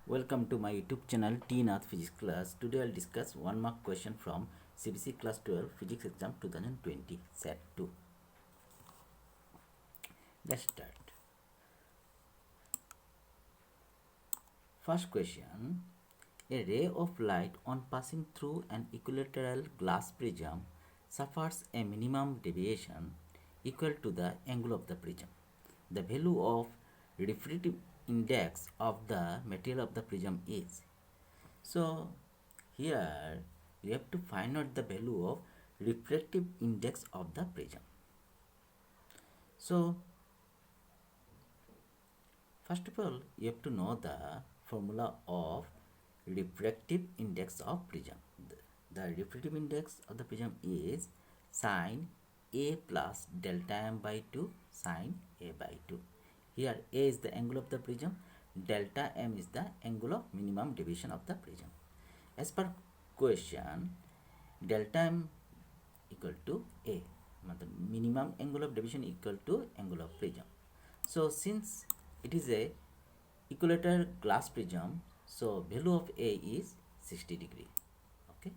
Welcome to my YouTube channel T.NATH'S Physics class. Today I'll discuss 1 mark question from CBSE Class 12 Physics Exam 2020 Set 2. Let's start. First question. A ray of light on passing through an equilateral glass prism suffers a minimum deviation equal to the angle of the prism. The value of refractive index of the material of the prism is. So here you have to find out the value of refractive index of the prism. So first of all you have to know the formula of refractive index of prism. The refractive index of the prism is sine a plus delta m by 2 sine a by 2. Here a is the angle of the prism, delta m is the angle of minimum deviation of the prism. As per question, delta m equal to a, minimum angle of deviation equal to angle of prism. So since it is a equilateral glass prism, so value of a is 60 degree. Okay.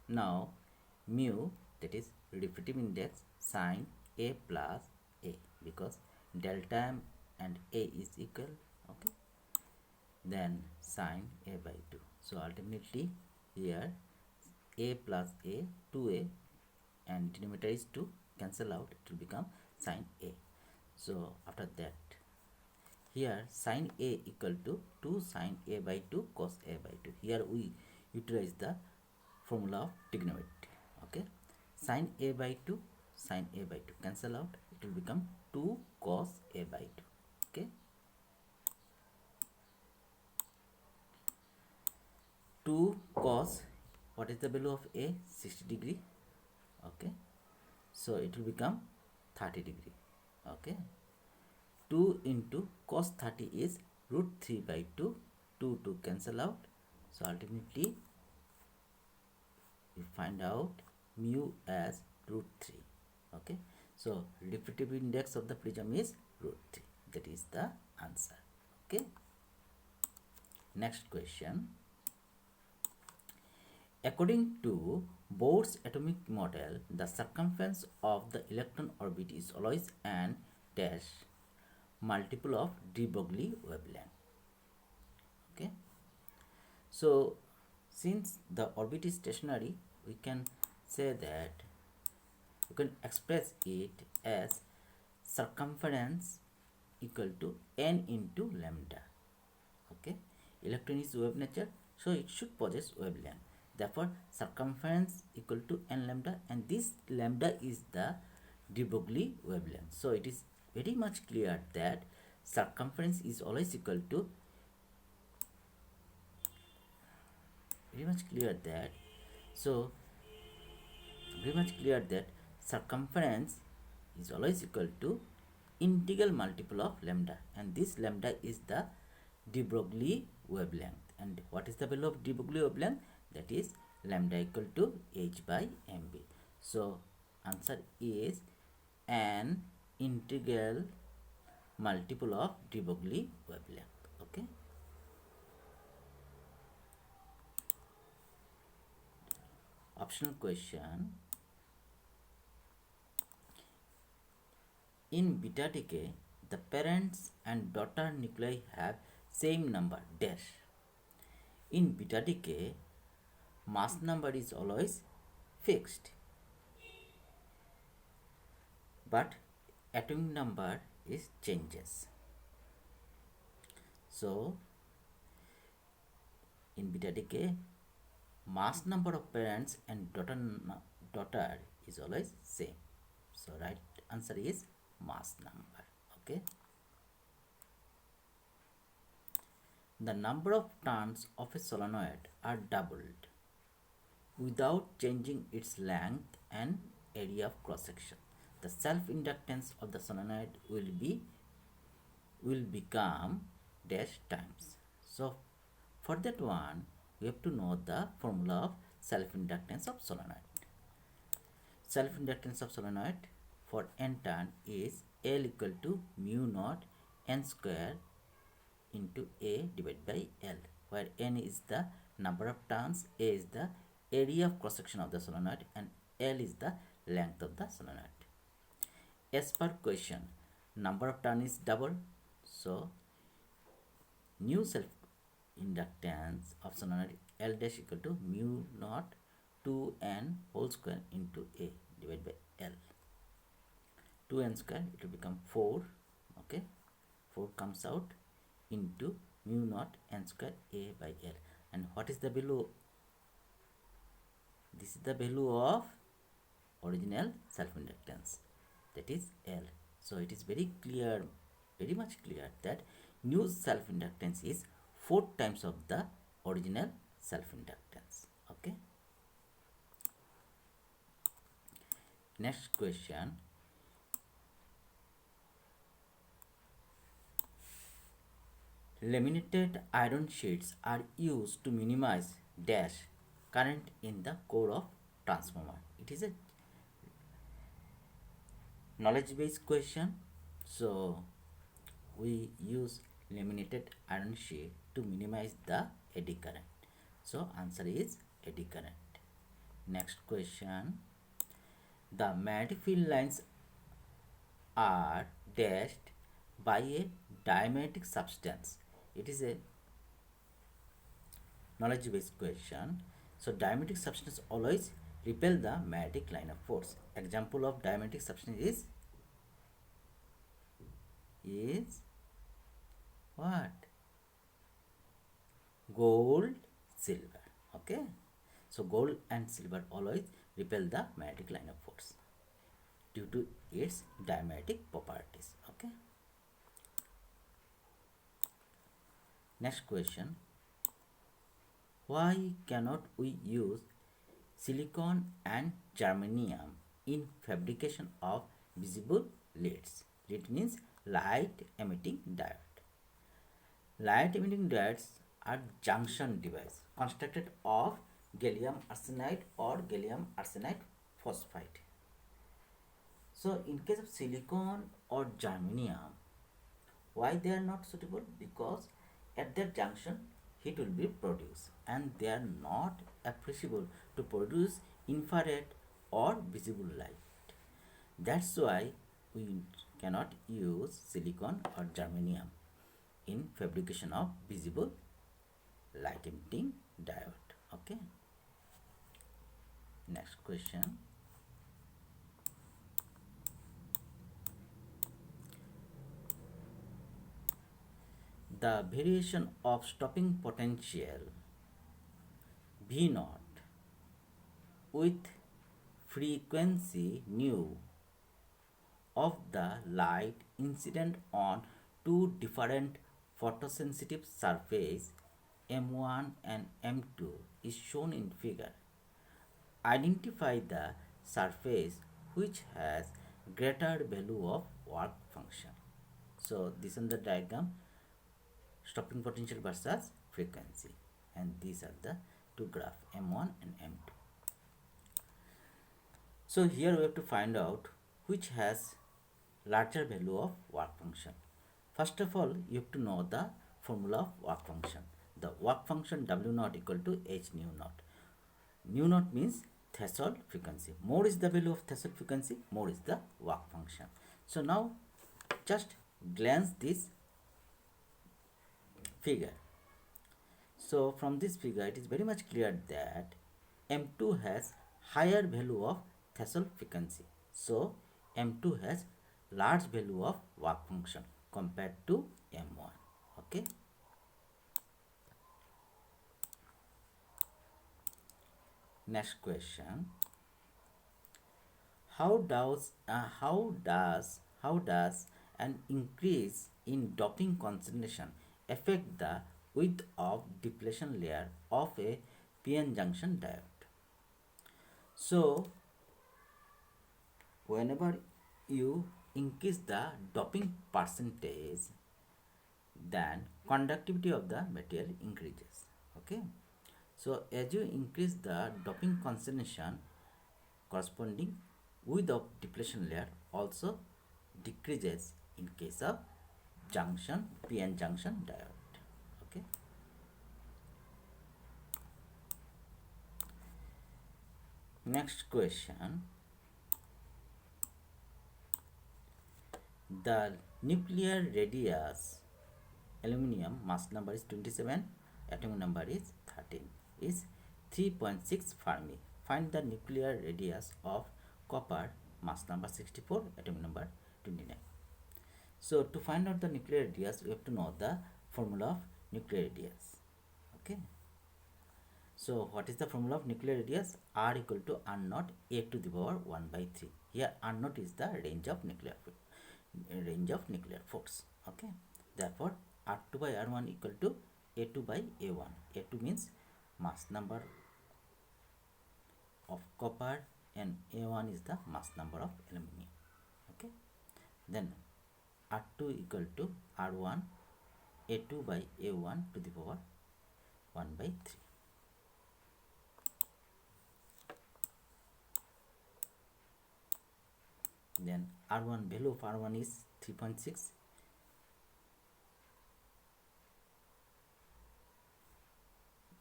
Now mu, that is refractive index, sine a plus a, because delta m and a is equal. Okay, then sine a by 2. So ultimately here a plus a, 2a, and denominator is 2, cancel out, it will become sine a. So after that here sine a equal to 2 sine a by 2 cos a by 2. Here we utilize the formula of trigonometry. Okay, sine a by 2 sine a by 2 cancel out, it will become 2 cos a by 2. Okay, 2 cos, what is the value of a? 60 degree. Okay, so it will become 30 degree. Okay, 2 into cos 30 is root 3 by 2, 2 cancel out, so ultimately we find out mu as root 3. Okay, so refractive index of the prism is root 3. That is the answer. Okay, next question. According to Bohr's atomic model, the circumference of the electron orbit is always an dash multiple of de Broglie wavelength. Okay, so since the orbit is stationary, we can say that you can express it as circumference equal to n into lambda. Okay, electron is wave nature, so it should possess wavelength. Therefore circumference equal to n lambda, and this lambda is the de Broglie wavelength. So it is very much clear that circumference is always equal to circumference is always equal to integral multiple of lambda, and this lambda is the de Broglie wavelength. And what is the value of de Broglie wavelength? That is lambda equal to h by mb. So answer is an integral multiple of de Broglie wavelength. Okay, optional question. In beta decay, the parents and daughter nuclei have same number dash. In beta decay, mass number is always fixed, but atomic number is changes. So in beta decay, mass number of parents and daughter is always same. So right answer is mass number. Okay, the number of turns of a solenoid are doubled without changing its length and area of cross section. The self inductance of the solenoid will become dash times. So for that one we have to know the formula of self inductance of solenoid. Self inductance of solenoid for n turn is L equal to mu naught n square into A divided by L, where N is the number of turns, A is the area of cross section of the solenoid, and L is the length of the solenoid. As per question, number of turn is double, so new self inductance of solenoid L dash equal to mu naught 2n whole square into A divided by L. 2n square, it will become 4, okay, 4 comes out into mu naught n square A by L. And what is the value? This is the value of original self-inductance, that is L. So it is very clear, very much clear, that new self-inductance is 4 times of the original self-inductance. Okay. Next question. Laminated iron sheets are used to minimize dash current in the core of transformer. It is a knowledge based question, so we use laminated iron sheet to minimize the eddy current. So answer is eddy current. Next question. The magnetic field lines are dashed by a diamagnetic substance. It is a knowledge based question. So diamagnetic substance always repel the magnetic line of force. Example of diamagnetic substance is what? Gold, silver. Okay. So gold and silver always repel the magnetic line of force due to its diamagnetic properties. Okay. Next question. Why cannot we use silicon and germanium in fabrication of visible LEDs? LED means light emitting diode. Light emitting diodes are junction device constructed of gallium arsenide or gallium arsenide phosphide. So in case of silicon or germanium, why they are not suitable? Because at that junction heat will be produced and they are not appreciable to produce infrared or visible light. That's why we cannot use silicon or germanium in fabrication of visible light emitting diode. Okay. Next question. The variation of stopping potential V naught with frequency nu of the light incident on two different photosensitive surface M1 and M2 is shown in figure. Identify the surface which has greater value of work function. So this is the diagram, stopping potential versus frequency, and these are the two graphs, M1 and M2. So here we have to find out which has larger value of work function. First of all, you have to know the formula of work function. The work function W naught equal to H nu naught. Nu naught means threshold frequency. More is the value of threshold frequency, more is the work function. So now just glance this figure. So from this figure it is very much clear that M2 has higher value of threshold frequency. So M2 has large value of work function compared to M1. Okay. Next question. How does an increase in doping concentration affect the width of depletion layer of a PN junction diode? So whenever you increase the doping percentage, then conductivity of the material increases. Okay. So as you increase the doping concentration, corresponding width of depletion layer also decreases in case of junction PN junction diode. next question. The nuclear radius aluminum mass number is 27, atomic number is 13, is 3.6 Fermi. Find the nuclear radius of copper, mass number 64, atomic number 29. So to find out the nuclear radius, we have to know the formula of nuclear radius. Okay. So what is the formula of nuclear radius? R equal to R naught A to the power 1 by 3. Here R naught is the range of nuclear force. Okay. Therefore R2 by R1 equal to A2 by A1. A2 means mass number of copper and A1 is the mass number of aluminum. Okay. Then R2 equal to R1 A2 by A1 to the power 1 by 3. Then R1, value of R1 is 3.6.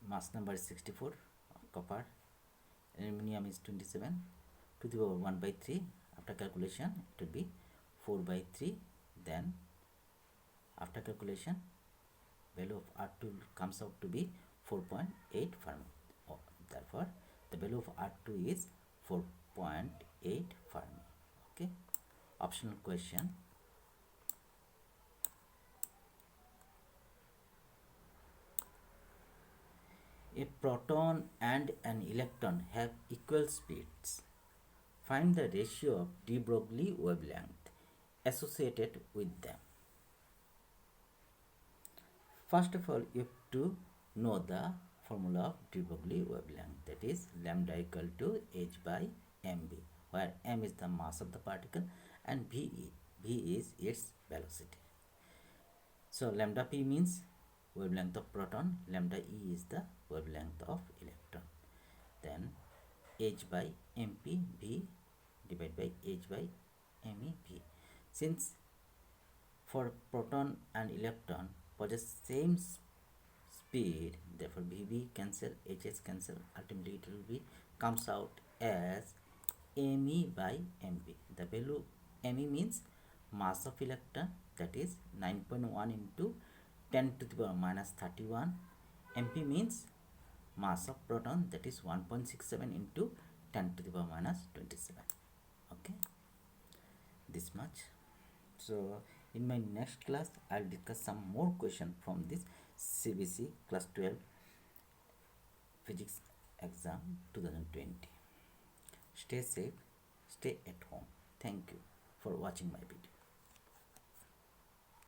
Mass number is 64 of copper. Aluminum is 27 to the power 1 by 3. After calculation, it will be 4 by 3. Then after calculation, value of R2 comes out to be 4.8 Fermi. Therefore, the value of R2 is 4.8 Fermi. Okay. Optional question. A proton and an electron have equal speeds. Find the ratio of de Broglie wavelength associated with them. First of all, you have to know the formula of de Broglie wavelength, that is lambda equal to h by mv, where m is the mass of the particle and v is its velocity. So lambda p means wavelength of proton, lambda e is the wavelength of electron. Then h by mp, v divided by h by me, v. Since for proton and electron possess same speed, therefore vv cancel, hs cancel, ultimately it will be comes out as me by mv. The value me means mass of electron, that is 9.1 into 10 to the power minus 31. mp means mass of proton, that is 1.67 into 10 to the power minus 27. Okay, this much. So in my next class I'll discuss some more questions from this CBSE class 12 physics exam 2020. Stay safe, stay at home. Thank you for watching my video.